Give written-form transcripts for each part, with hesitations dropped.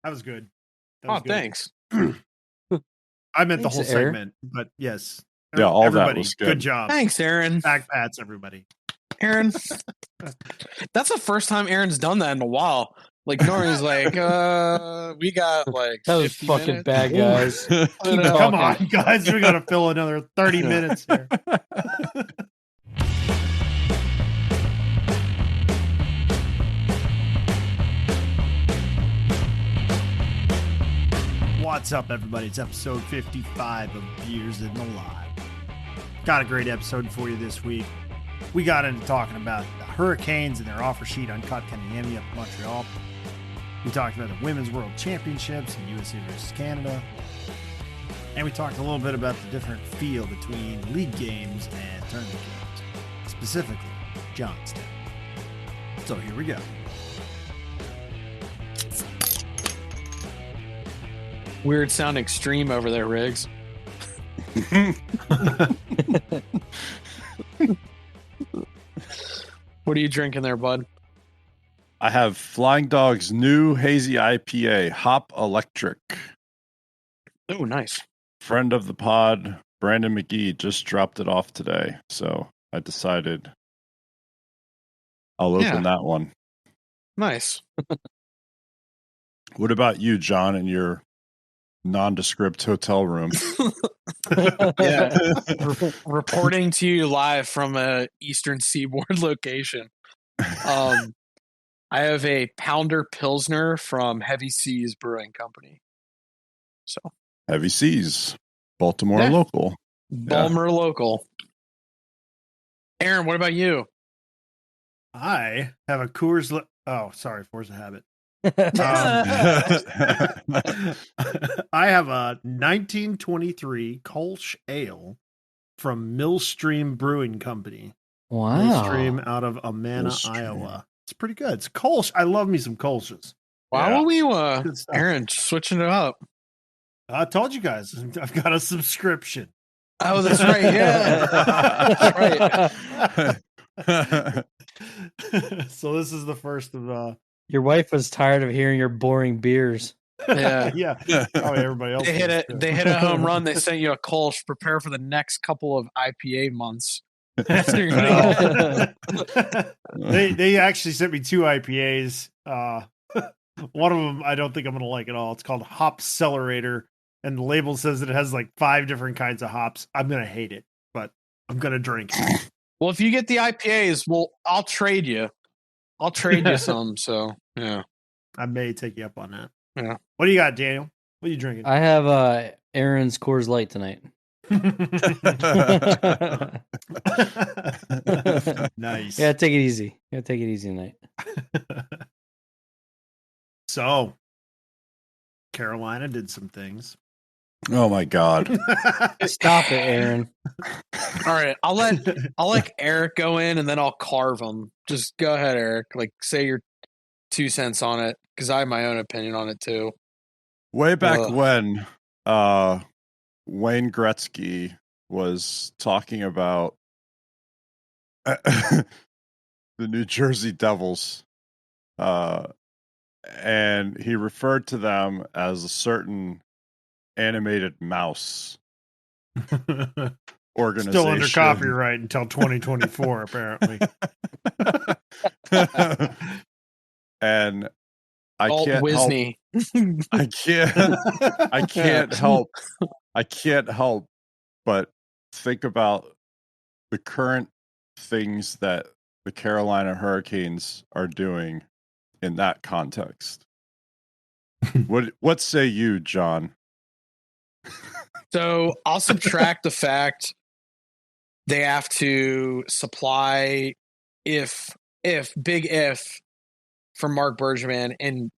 That was good. Thanks. I meant the Thanks, whole Aaron. segment, but yes. Yeah, all everybody, that was good. Good job. Thanks, Aaron. Back pats, everybody. Aaron. That's the first time Aaron's done that in a while. Like normally he's like, we got like That was 50 fucking minutes. bad, guys. Keep Come talking. on, guys. We got to fill another 30 minutes here. What's up, everybody? It's episode 55 of Beers in the Live. Got a great episode for you this week. We got into talking about the Hurricanes and their offer sheet on Kotkaniemi up in Montreal. We talked about the Women's World Championships and USA versus Canada. And we talked a little bit about the different feel between league games and tournament games, specifically Johnston. So here we go. Weird sound extreme over there, Riggs. What are you drinking there, bud? I have Flying Dog's new hazy IPA, Hop Electric. Oh, nice. Friend of the pod, Brandon McGee, just dropped it off today. So I decided I'll open that one. Nice. What about you, John, in your nondescript hotel room? Yeah. Reporting to you live from a Eastern Seaboard location. I have a Pounder Pilsner from Heavy Seas Brewing Company. So Heavy Seas, Baltimore local. Balmer local. Aaron, what about you? I have a Coors. Force a Habit. I have a 1923 Kolsch Ale from Millstream Brewing Company. Wow. Millstream out of Amana, Iowa. It's pretty good. It's Kolsch. I love me some Kolsch's. Why don't we, Good stuff. Aaron, switching it up? I told you guys, I've got a subscription. Oh, that's right. Yeah. That's right. So this is the first of Your wife was tired of hearing your boring beers. Yeah. yeah. Probably everybody else. They hit a home run. They sent you a Kolsch. Prepare for the next couple of IPA months. They actually sent me 2 IPAs. One of them I don't think I'm gonna like at all. It's called Hop Accelerator, and the label says that it has like 5 different kinds of hops. I'm gonna hate it, but I'm gonna drink it. Well, if you get the IPAs, I'll trade you. I'll trade you some. So yeah, I may take you up on that. Yeah. What do you got, Daniel? What are you drinking? I have Aaron's Coors Light tonight. Nice. Yeah, take it easy. Take it easy tonight. So, Carolina did some things. Oh my God. Stop it, Aaron. all right. I'll let Eric go in, and then I'll carve him. Just go ahead, Eric. Like, say your 2 cents on it, because I have my own opinion on it too. Way back when Wayne Gretzky was talking about the New Jersey Devils, and he referred to them as a certain animated mouse organization. Still under copyright until 2024, apparently. And I can't help but think about the current things that the Carolina Hurricanes are doing in that context. What say you, John? So I'll subtract the fact they have to supply if for Mark Bergevin, and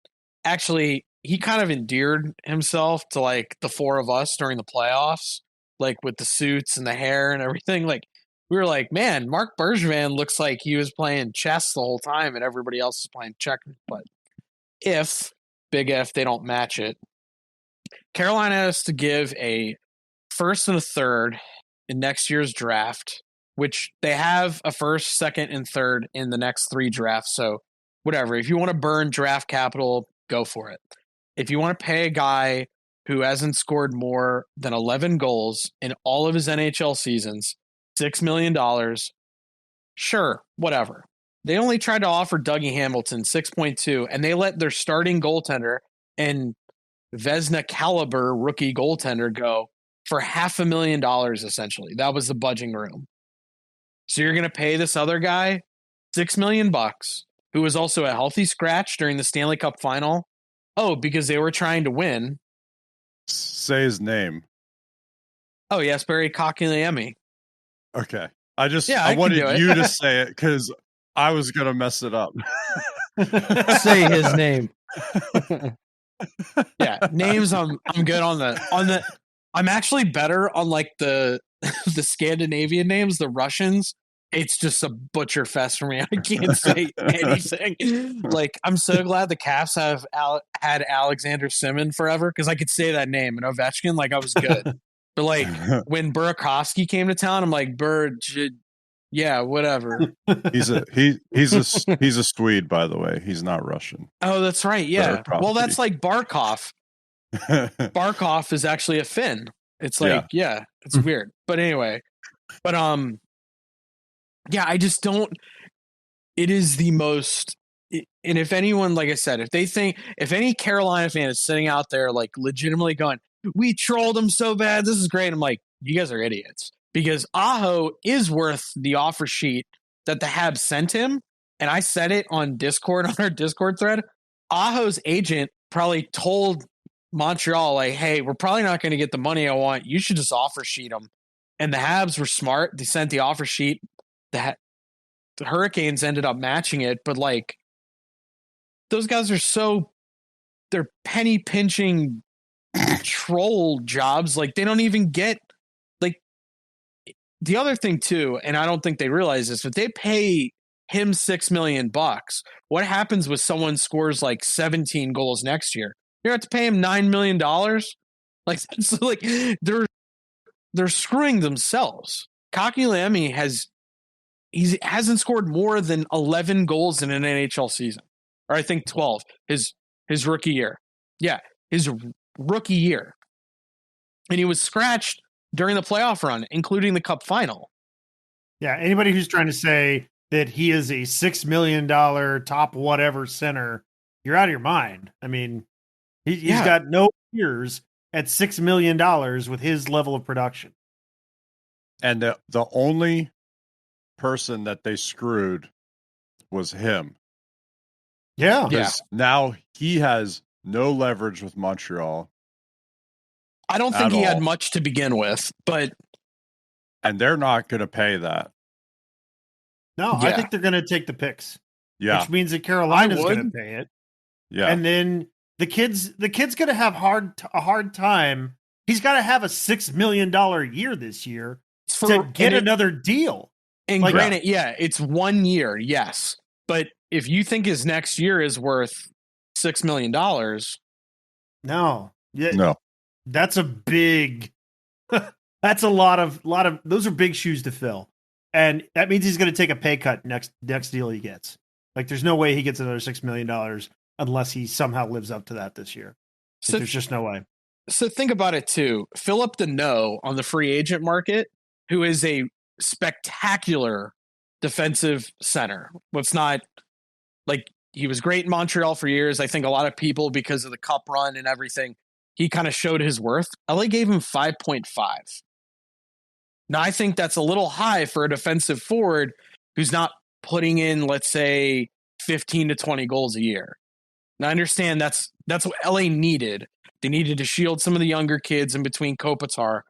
actually he kind of endeared himself to like the 4 of us during the playoffs, like with the suits and the hair and everything. Like we were like, man, Mark Bergevin looks like he was playing chess the whole time and everybody else is playing checkers. But big if they don't match it, Carolina has to give a first and a third in next year's draft, which they have a first, second, and third in the next 3 drafts. So whatever, if you want to burn draft capital, go for it. if you want to pay a guy who hasn't scored more than 11 goals in all of his NHL seasons, $6 million, sure, whatever. They only tried to offer Dougie Hamilton 6.2, and they let their starting goaltender and Vezina caliber rookie goaltender go for $500,000 essentially. That was the budging room. So you're going to pay this other guy $6 million, who was also a healthy scratch during the Stanley Cup final. Oh, because they were trying to win. Say his name. Oh, Jesperi Kotkaniemi. Okay. I wanted you to say it because I was going to mess it up. Say his name. Yeah, names I'm good on the I'm actually better on like the Scandinavian names, the Russians. It's just a butcher fest for me. I can't say anything. Like, I'm so glad the Caps have had Alexander Simon forever because I could say that name and Ovechkin like I was good. But like when Burakovsky came to town, I'm like, yeah, whatever. He's a Swede, by the way. He's not Russian. Oh, that's right. Yeah. Well, that's like Barkov. Barkov is actually a Finn. It's like, yeah it's weird. But anyway, yeah, I just don't. It is the most. And if anyone, like I said, if any Carolina fan is sitting out there like legitimately going, we trolled him so bad, this is great. I'm like, you guys are idiots. Because Aho is worth the offer sheet that the Habs sent him. And I said it on Discord, on our Discord thread. Aho's agent probably told Montreal, like, hey, we're probably not going to get the money I want. You should just offer sheet him. And the Habs were smart. They sent the offer sheet. The Hurricanes ended up matching it. But, like, those guys are they're penny pinching troll jobs. Like, they don't even get, like, the other thing, too, and I don't think they realize this, if they pay him $6 million, what happens with someone scores, like, 17 goals next year? You're going to have to pay him $9 million? Like, that's like they're screwing themselves. Kotkaniemi hasn't scored more than 11 goals in an NHL season. Or I think 12. His rookie year. Yeah, his rookie year. And he was scratched during the playoff run, including the Cup final. Yeah, anybody who's trying to say that he is a $6 million top whatever center, you're out of your mind. I mean, he's got no peers at $6 million with his level of production. And the only person that they screwed was him. Yeah. Now he has no leverage with Montreal. I don't think he had much to begin with, but... And they're not going to pay that. No, I think they're going to take the picks. Yeah. Which means that Carolina's going to pay it. Yeah. And then the kid's going to have a hard time. He's got to have a $6 million year this year to get another deal. And like, granted, it's 1 year, yes. But if you think his next year is worth $6 million... No. Yeah, no. That's a big... that's a lot of... Those are big shoes to fill. And that means he's going to take a pay cut next deal he gets. Like, there's no way he gets another $6 million unless he somehow lives up to that this year. So there's just no way. So think about it, too. Philip Deneau on the free agent market, who is a spectacular defensive center. What's not... Like, he was great in Montreal for years. I think a lot of people, because of the Cup run and everything, he kind of showed his worth. LA gave him 5.5. Now, I think that's a little high for a defensive forward who's not putting in, let's say, 15 to 20 goals a year. Now, I understand that's what LA needed. They needed to shield some of the younger kids in between Kopitar.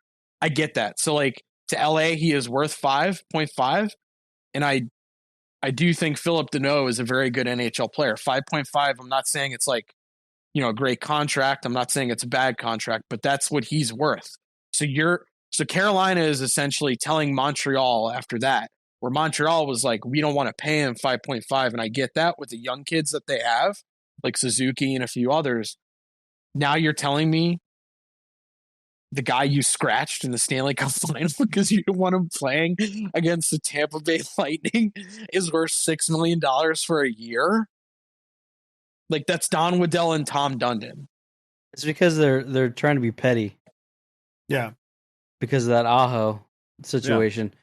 I get that. So, like, to LA, he is worth 5.5. And I do think Philip Deneau is a very good NHL player. 5.5, I'm not saying it's like, a great contract. I'm not saying it's a bad contract, but that's what he's worth. So Carolina is essentially telling Montreal after that, where Montreal was like, we don't want to pay him 5.5. And I get that with the young kids that they have, like Suzuki and a few others. Now you're telling me the guy you scratched in the Stanley Cup final because you don't want him playing against the Tampa Bay Lightning is worth $6 million for a year? Like, that's Don Waddell and Tom Dundon. It's because they're trying to be petty Yeah. because of that Aho situation.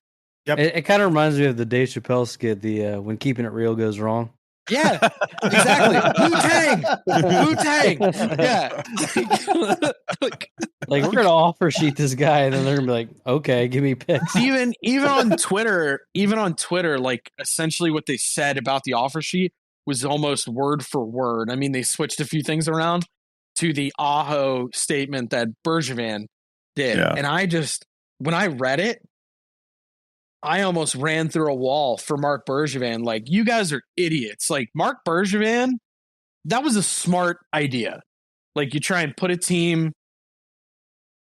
Yep. It kind of reminds me of the Dave Chappelle skit, the when keeping it real goes wrong. Yeah, exactly. Wu-Tang. Yeah. Like, we're gonna offer sheet this guy, and then they're gonna be like, "Okay, give me picks." even on Twitter, like essentially what they said about the offer sheet was almost word for word. I mean, they switched a few things around to the Aho statement that Bergevin did, Yeah. and when I read it, I almost ran through a wall for Mark Bergevin. Like, you guys are idiots. Like, Mark Bergevin, that was a smart idea. Like, you try and put a team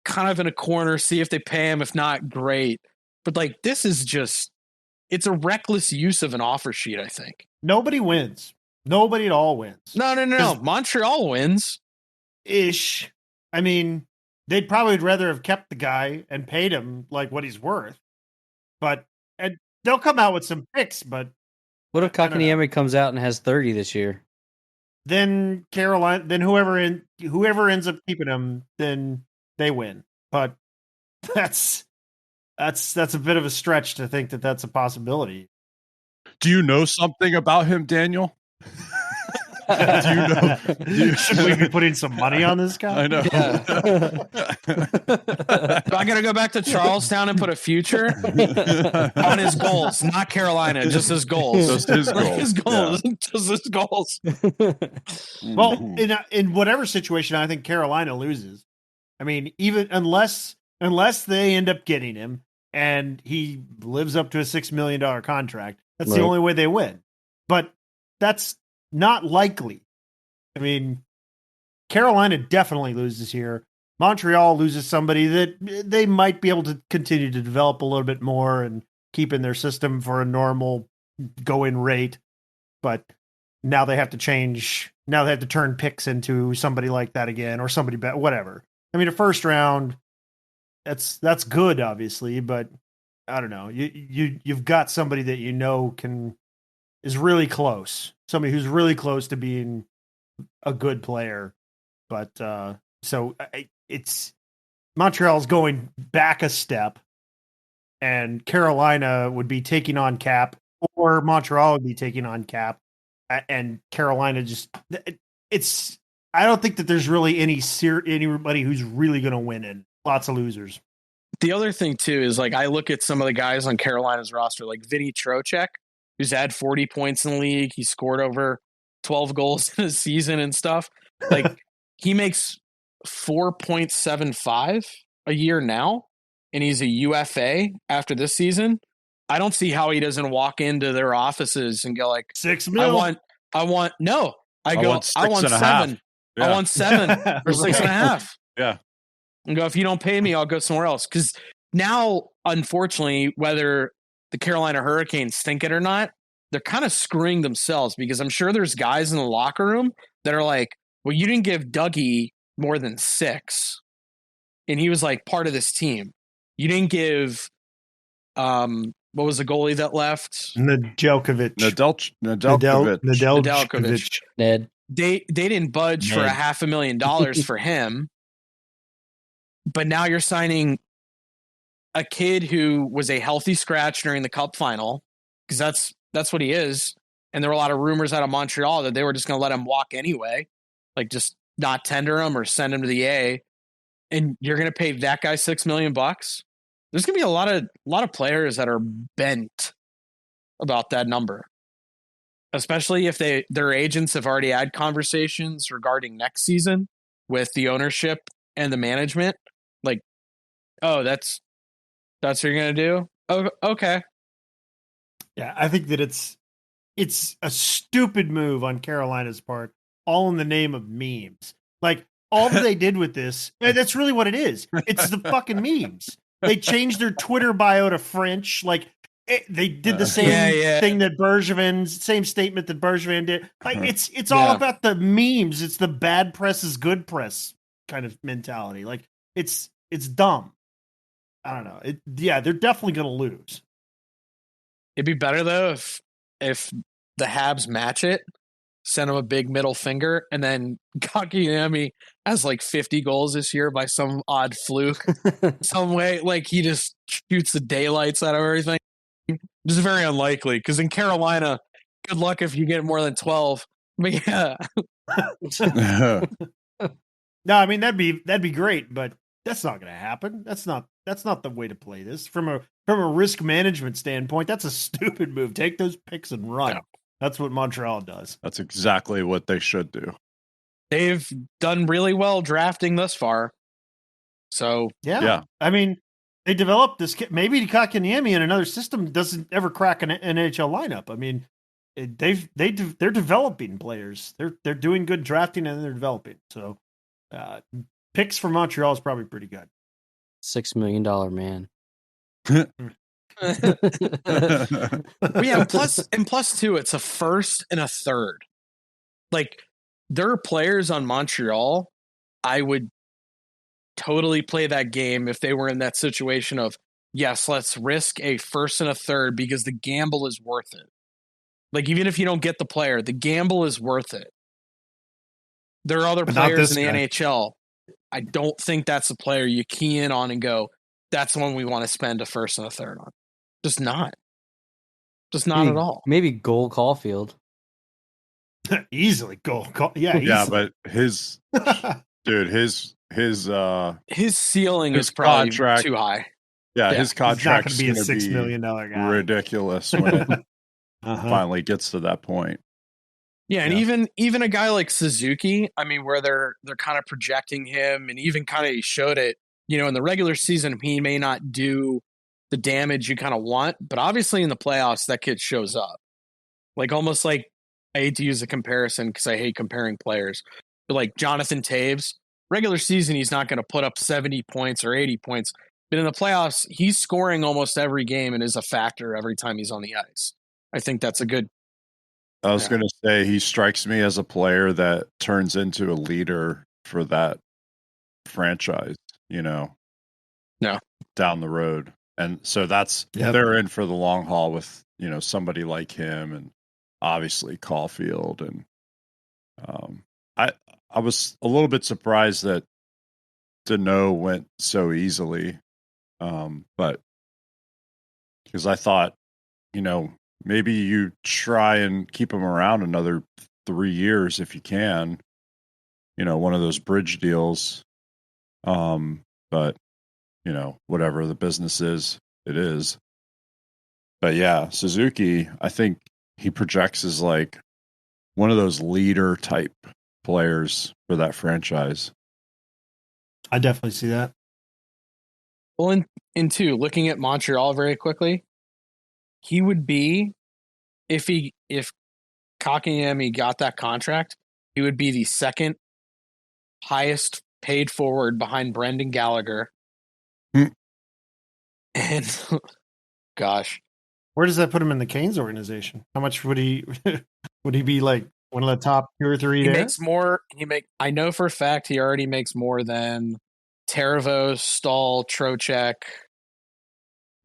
kind of in a corner, see if they pay him. If not, great. But like, this is just, it's a reckless use of an offer sheet, I think. Nobody wins. Nobody at all wins. No. Montreal wins. Ish. I mean, they'd probably rather have kept the guy and paid him like what he's worth. But and they'll come out with some picks, but What if Kotkaniemi comes out and has 30 this year? then Carolina, then whoever ends up keeping him, then they win. But that's a bit of a stretch to think that that's a possibility. Do you know something about him, Daniel? Do you know? Should we be putting some money on this guy? I know. Yeah. So I got to go back to Charlestown and put a future on his goals, not Carolina, just his goals. Just his goals. His goals. Just his goals. Well, in whatever situation, I think Carolina loses. I mean, even unless they end up getting him and he lives up to a $6 million contract, that's the only way they win. But that's not likely. I mean, Carolina definitely loses here. Montreal loses somebody that they might be able to continue to develop a little bit more and keep in their system for a normal go-in rate. But now they have to change. Now they have to turn picks into somebody like that again, or somebody better, whatever. I mean, a first round, that's good, obviously, but I don't know. You've got somebody that you know is really close. Somebody who's really close to being a good player. But so it's Montreal's going back a step, and Carolina would be taking on Cap, or Montreal would be taking on Cap, and Carolina just it's. I don't think that there's really anybody who's really going to win it. Lots of losers. The other thing too is, like, I look at some of the guys on Carolina's roster, like Vinny Trocheck, who's had 40 points in the league. He scored over 12 goals in a season and stuff. Like, he makes 4.75 a year now, and he's a UFA after this season. I don't see how he doesn't walk into their offices and go like, $6 million. I want 7. Yeah. I want 7 or 6.5. Yeah. And go, if you don't pay me, I'll go somewhere else. Because now, unfortunately, whether the Carolina Hurricanes think it or not, they're kind of screwing themselves, because I'm sure there's guys in the locker room that are like, well, you didn't give Dougie more than 6. And he was like part of this team. You didn't give, what was the goalie that left? Nedeljkovic. Nedeljkovic. Ned. They didn't budge for $500,000 for him. But now you're signing a kid who was a healthy scratch during the Cup final, because that's what he is. And there were a lot of rumors out of Montreal that they were just going to let him walk anyway, like just not tender him or send him to the A. And you're going to pay that guy $6 million. There's going to be a lot of players that are bent about that number, especially if their agents have already had conversations regarding next season with the ownership and the management. Like, oh, that's what you're going to do? Oh, okay. Yeah, I think that it's a stupid move on Carolina's part, all in the name of memes. Like, all that they did with this, that's really what it is. It's the fucking memes. They changed their Twitter bio to French. Like, they did the same thing that same statement that Bergevin did. Like, it's all about the memes. It's the bad press is good press kind of mentality. Like, it's dumb. I don't know. They're definitely going to lose. It'd be better though if the Habs match it, sent him a big middle finger, and then Kotkaniemi has like 50 goals this year by some odd fluke, some way. Like he just shoots the daylights out of everything. Just very unlikely because in Carolina, good luck if you get more than 12. But yeah, No, I mean that'd be great, but that's not going to happen. That's not the way to play this from a risk management standpoint. That's a stupid move. Take those picks and run. Yeah. That's what Montreal does. That's exactly what they should do. they've done really well drafting thus far. So Yeah. I mean, they developed this kid. Maybe Kotkaniemi in another system doesn't ever crack an NHL lineup. I mean, they're developing players. They're doing good drafting and they're developing. So picks for Montreal is probably pretty good. $6 million man. yeah, plus two, it's a first and a third. Like there are players on Montreal, I would totally play that game if they were in that situation of yes, let's risk a first and a third because the gamble is worth it. Like even if you don't get the player, the gamble is worth it. There are other players in the NHL. I don't think that's the player you key in on and go, that's the one we want to spend a first and a third on. Just not. Just not maybe, at all. Maybe goal Caulfield. Easily goal. Yeah, yeah, but his ceiling is probably too high. Yeah, his contract is going to be a $6 million guy. Ridiculous when it finally gets to that point. Yeah, and even a guy like Suzuki, I mean, where they're kind of projecting him, and even kind of he showed it, in the regular season, he may not do the damage you kind of want, but obviously in the playoffs, that kid shows up. Like almost like, I hate to use a comparison because I hate comparing players, but like Jonathan Taves, regular season, he's not going to put up 70 points or 80 points, but in the playoffs, he's scoring almost every game and is a factor every time he's on the ice. I think that's a good. I was going to say he strikes me as a player that turns into a leader for that franchise, down the road. And so they're in for the long haul with, somebody like him and obviously Caulfield. And I was a little bit surprised that Deneau went so easily. But because I thought, maybe you try and keep him around another 3 years if you can, one of those bridge deals. But, whatever the business is, it is. But yeah, Suzuki, I think he projects as like one of those leader type players for that franchise. I definitely see that. Well, in two, looking at Montreal very quickly, he would be, if Kotkaniemi got that contract, he would be the second highest paid forward behind Brendan Gallagher. And gosh, where does that put him in the Canes organization? How much would he be like one of the top 2 or 3? He makes more. I know for a fact he already makes more than Tarasenko, Stahl, Trocheck.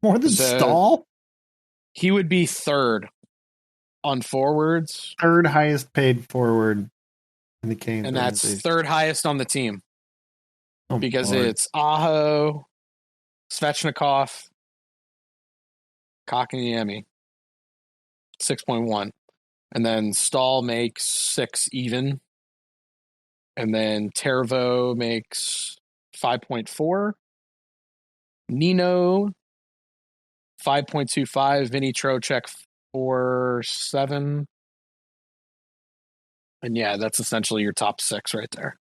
More than Stahl? He would be third on forwards. Third highest paid forward in the Canes. And that's third highest on the team. Because it's Aho, Svechnikov, Kotkaniemi, 6.1. And then Stahl makes 6 even. And then Tarasenko makes 5.4. Nino 5.25, Vinny Trocheck 4.7. And yeah, that's essentially your top 6 right there.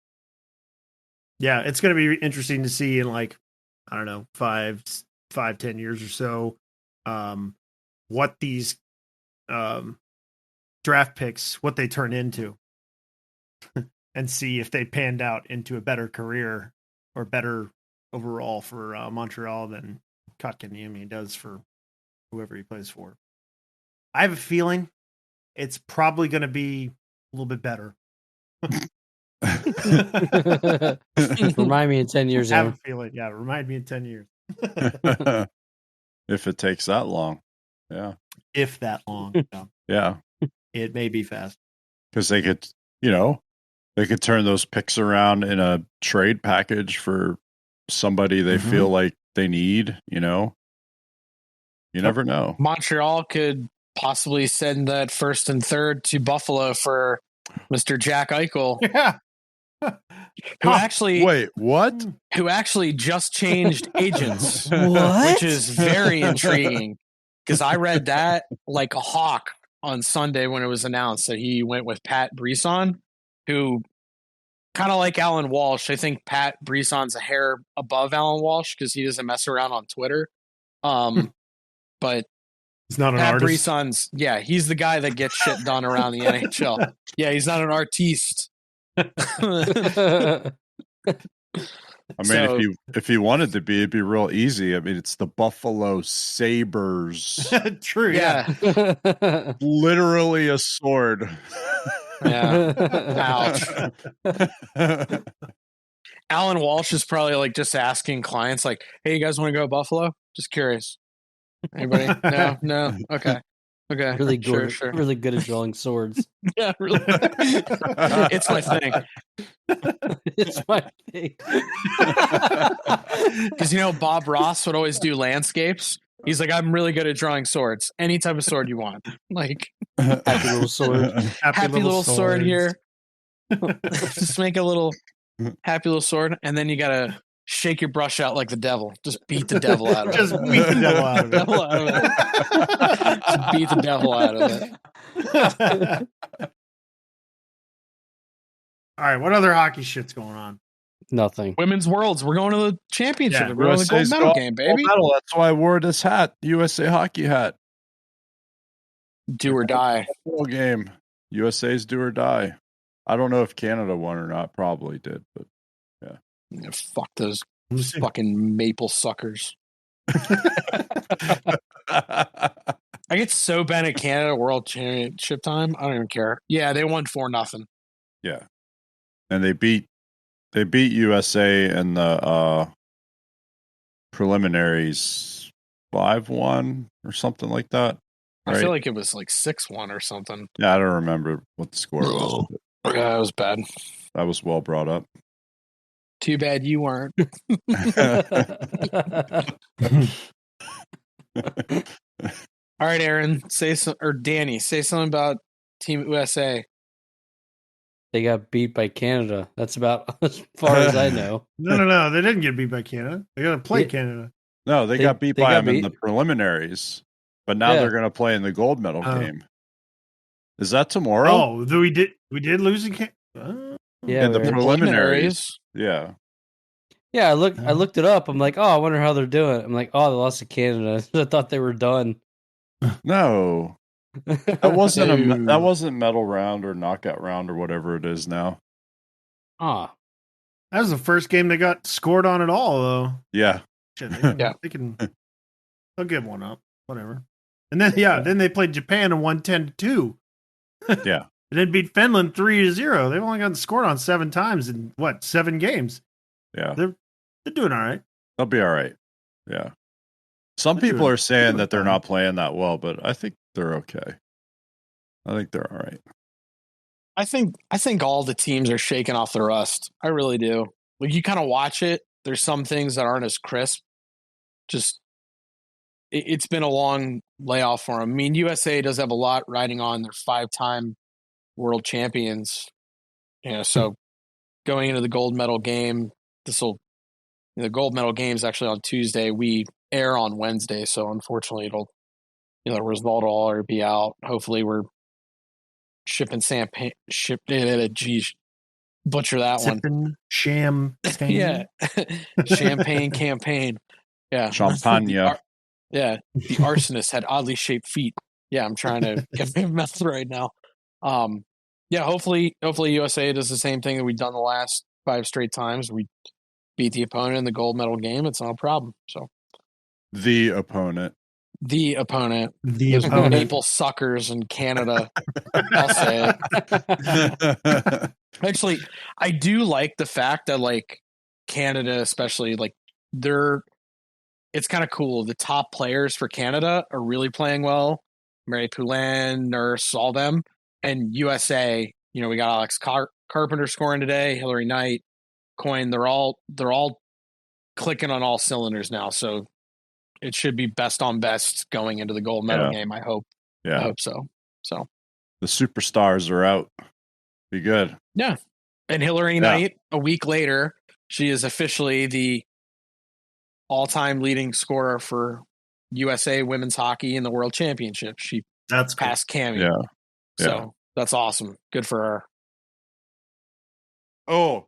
Yeah, it's going to be interesting to see in like, I don't know, 5-10 years or so, what these draft picks, what they turn into, and see if they panned out into a better career or better overall for Montreal than Kotkaniemi does for whoever he plays for. I have a feeling it's probably going to be a little bit better. Remind me in 10 years. I have a feeling. Yeah, remind me in 10 years. If it takes that long. Yeah. If that long. Yeah. It may be fast. because they could, they could turn those picks around in a trade package for somebody they feel like they need. You never know. Montreal could possibly send that first and third to Buffalo for Mr. Jack Eichel. Yeah. Wait, what? Who actually just changed agents. What? Which is very intriguing because I read that like a hawk on Sunday when it was announced that he went with Pat Brisson, who kind of like Alan Walsh. I think Pat Brisson's a hair above Alan Walsh because he doesn't mess around on Twitter. But He's not an Pat artist. Brisson's, he's the guy that gets shit done around the NHL. Yeah, he's not an artiste. I mean, if he wanted to be, it'd be real easy. I mean, it's the Buffalo Sabres. True. Yeah. Literally a sword. Yeah. Ouch. Alan Walsh is probably like just asking clients like, hey, you guys want to go to Buffalo? Just curious. Anybody? No. Okay. Really good. Sure. Really good at drawing swords. Yeah, really. It's my thing. It's my thing. Because Bob Ross would always do landscapes. He's like, I'm really good at drawing swords. Any type of sword you want. Like happy little sword. Happy little sword here. Just make a little happy little sword, and then you gotta shake your brush out like the devil. Just beat the devil out of it. Just beat the devil out of it. Just beat the devil out of it. All right, what other hockey shit's going on? Nothing. Women's Worlds. We're going to the championship. Yeah, We're going to the gold medal game, baby. Medal. That's why I wore this hat, USA hockey hat. Do or die. Game. USA's do or die. I don't know if Canada won or not. Probably did, but yeah. Fuck those fucking maple suckers. I get so bad at Canada World Championship time. I don't even care. Yeah, they won 4-0. Yeah, and they beat USA in the preliminaries 5-1 or something like that. Right? I feel like it was like 6-1 or something. Yeah, I don't remember what the score was. Yeah, it was bad. That was well brought up. Too bad you weren't. All right, Aaron, Danny, say something about Team USA. They got beat by Canada. That's about as far as I know. No. They didn't get beat by Canada. They got to play Canada. No, they got beat by them in the preliminaries, but now they're going to play in the gold medal game. Is that tomorrow? Oh, we did lose in Canada. Yeah, in the preliminaries. Yeah. Yeah, I looked it up. I'm like, oh, I wonder how they're doing. I'm like, oh, they lost to Canada. I thought they were done. No. That wasn't medal round or knockout round or whatever it is now. Ah. That was the first game they got scored on at all, though. Yeah. Shit, they'll give one up. Whatever. And then then they played Japan and won 10-2. Yeah. And then beat Finland 3-0. They've only gotten scored on 7 times in 7 games. Yeah. They're doing all right. They'll be all right. Yeah. Some people are saying that they're not playing that well, but I think they're okay. I think they're all right. I think all the teams are shaking off the rust. I really do. Like, you kind of watch it. There's some things that aren't as crisp. Just it's been a long layoff for them. I mean, USA does have a lot riding on. They're 5-time world champions. So going into the gold medal game, the gold medal game is actually on Tuesday. We air on Wednesday, so unfortunately the result will already be out. Hopefully we're shipping butcher that one. Champagne. Yeah. Champagne campaign. Yeah. Champagne. Yeah. The arsonist had oddly shaped feet. Yeah, I'm trying to get my mouth right now. Hopefully USA does the same thing that we've done the last 5 straight times. We beat the opponent in the gold medal game. It's not a problem. So the opponent. Those maple suckers in Canada. I'll say it. Actually, I do like the fact that Canada, especially it's kind of cool. The top players for Canada are really playing well. Mary Poulin, Nurse, all them. And USA we got Alex Carpenter scoring today, Hillary Knight, Coyne. They're all clicking on all cylinders now. So it should be best on best going into the gold medal game. I hope. Yeah. I hope so. So the superstars are out. Be good. Yeah. And Hillary Knight, a week later, she is officially the all-time leading scorer for USA women's hockey in the World Championship. She passed Cammie. Yeah. So that's awesome. Good for her. Oh.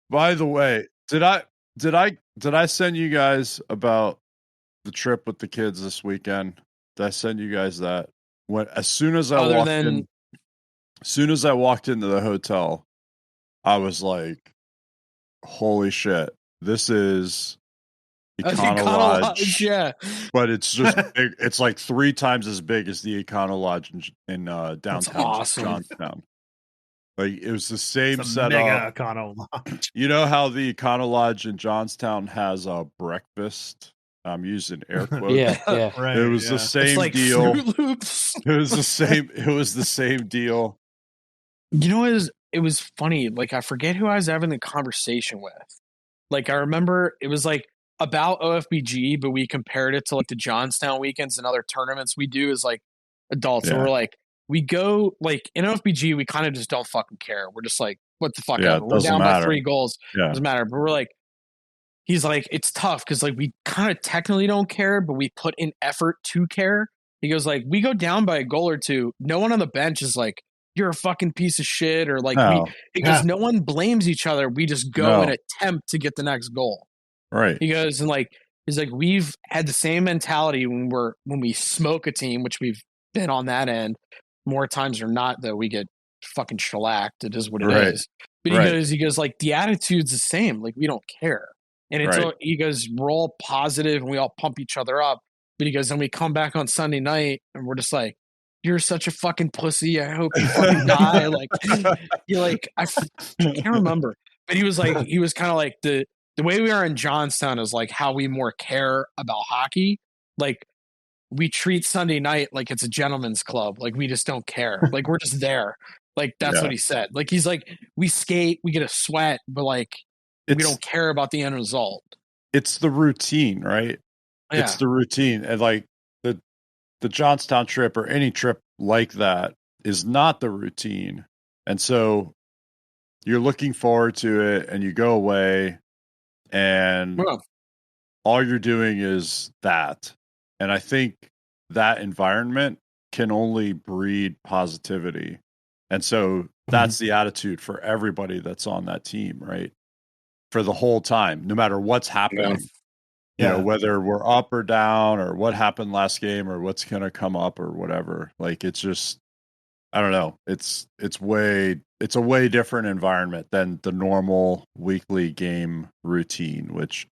By the way, did I send you guys about the trip with the kids this weekend? Did I send you guys that? As soon as I walked into the hotel, I was like, holy shit, this is Econo Lodge. Yeah. But it's just big. It's like 3 times as big as the Econo Lodge in downtown Johnstown. Like, it was the same setup. Mega Econo Lodge. You know how the Econo Lodge in Johnstown has a breakfast? I'm using air quotes. Yeah. Right, it was the same like deal. Fruit Loops. It was the same deal. It was funny. Like, I forget who I was having the conversation with. Like, I remember it was like about OFBG, but we compared it to like the Johnstown weekends and other tournaments we do as like adults. So we're like, we go like in OFBG, we kind of just don't fucking care. We're just like, what the fuck? We're down by 3 goals. Doesn't matter. But we're like, he's like, it's tough because like we kind of technically don't care, but we put in effort to care. He goes like, we go down by a goal or 2. No one on the bench is like, you're a fucking piece of shit, or like because no one blames each other. We just go and attempt to get the next goal. Right. He goes and like he's like, we've had the same mentality when we smoke a team, which we've been on that end more times or not. Though we get fucking shellacked. It is what it is. But he goes like the attitude's the same. Like we don't care. And it's he goes, we're all positive and we all pump each other up. But he goes, then we come back on Sunday night and we're just like, you're such a fucking pussy. I hope you fucking die. Like, you're like, I can't remember. But he was kind of like the way we are in Johnstown is like how we more care about hockey. Like, we treat Sunday night like it's a gentleman's club. Like, we just don't care. Like, we're just there. Like, that's what he said. Like, he's like, we skate, we get a sweat, but like, we don't care about the end result. It's the routine, right? Yeah. It's the routine. And like the Johnstown trip or any trip like that is not the routine. And so you're looking forward to it and you go away and all you're doing is that. And I think that environment can only breed positivity. And so that's the attitude for everybody that's on that team, right? For the whole time, no matter what's happening, you know, whether we're up or down or what happened last game or what's going to come up or whatever. Like, it's just, I don't know. It's a way different environment than the normal weekly game routine, which,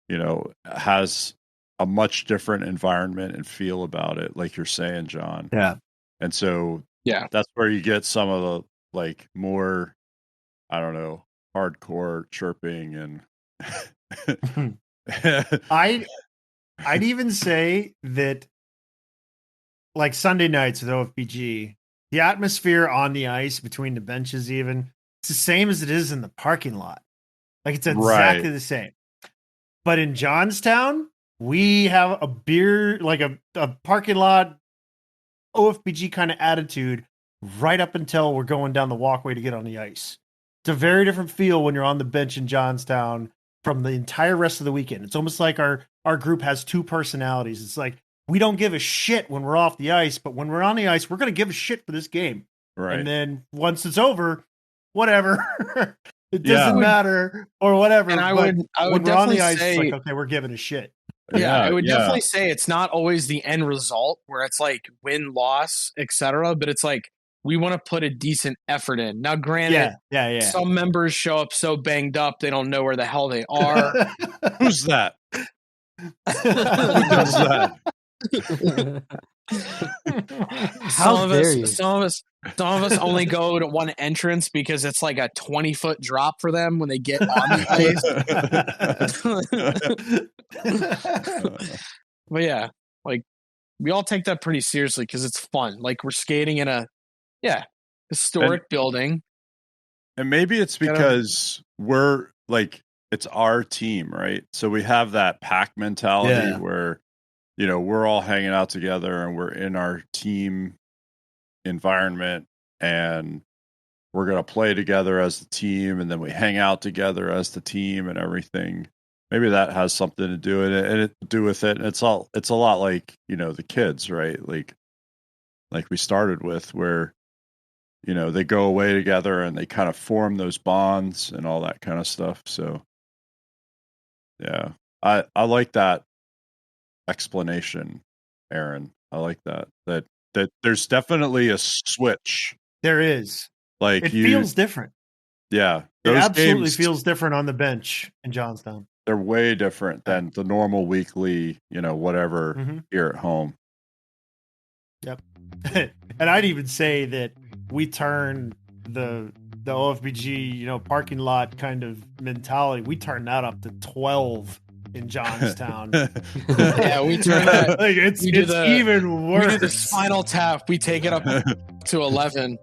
you know, has a much different environment and feel about it. Like you're saying, John. Yeah. And so, that's where you get some of the like more, I don't know, hardcore chirping and I'd even say that like Sunday nights with OFBG, the atmosphere on the ice between the benches, even it's the same as it is in the parking lot. Like it's exactly the same. But in Johnstown, we have a beer, like a parking lot OFBG kind of attitude right up until we're going down the walkway to get on the ice. It's a very different feel when you're on the bench in Johnstown from the entire rest of the weekend. It's almost like our group has 2 personalities. It's like, we don't give a shit when we're off the ice, but when we're on the ice, we're going to give a shit for this game. Right. And then once it's over, whatever, it doesn't matter or whatever. And I would when we're on the ice, say, it's like, okay, we're giving a shit. I would definitely say it's not always the end result where it's like win, loss, etc. But it's like, we want to put a decent effort in. Now, granted, some members show up so banged up they don't know where the hell they are. Who's that? Who does that? Some of us only go to one entrance because it's like a 20-foot drop for them when they get on the ice. But yeah, like we all take that pretty seriously because it's fun. Like we're skating in a Yeah. Historic building. And maybe it's because we're like, it's our team, right? So we have that pack mentality where, you know, we're all hanging out together and we're in our team environment and we're going to play together as the team. And then we hang out together as the team and everything. Maybe that has something to do with it and do with it. And it's a lot like, you know, the kids, right? Like we started with, where, you know, they go away together and they kind of form those bonds and all that kind of stuff. So yeah, I like that explanation, Aaron. I like that there's definitely a switch. There is. Like it feels different. Yeah. It absolutely feels different on the bench in Johnstown. They're way different than the normal weekly, you know, whatever here at home. Yep. And I'd even say that we turn the OFBG, you know, parking lot kind of mentality, we turn that up to 12 in Johnstown. Yeah, we turn that. Like it's even worse. We do the Spinal Tap. We take it up to 11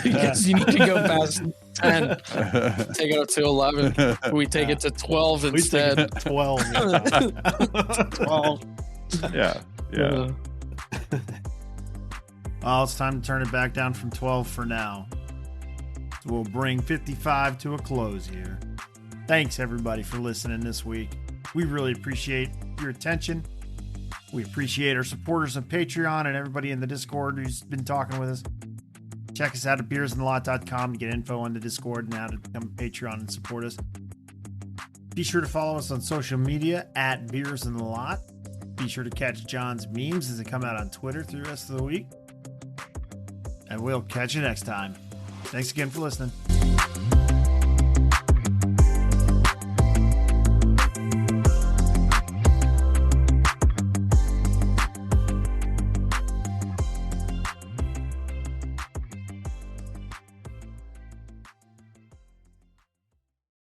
because you need to go past 10. Take it up to 11. We take it to 12 instead. We take it to 12. 12. Yeah. Well, it's time to turn it back down from 12 for now. We'll bring 55 to a close here. Thanks, everybody, for listening this week. We really appreciate your attention. We appreciate our supporters on Patreon and everybody in the Discord who's been talking with us. Check us out at beersinthelot.com to get info on the Discord and how to become a Patreon and support us. Be sure to follow us on social media at Beers in the Lot. Be sure to catch John's memes as they come out on Twitter through the rest of the week. And we'll catch you next time. Thanks again for listening.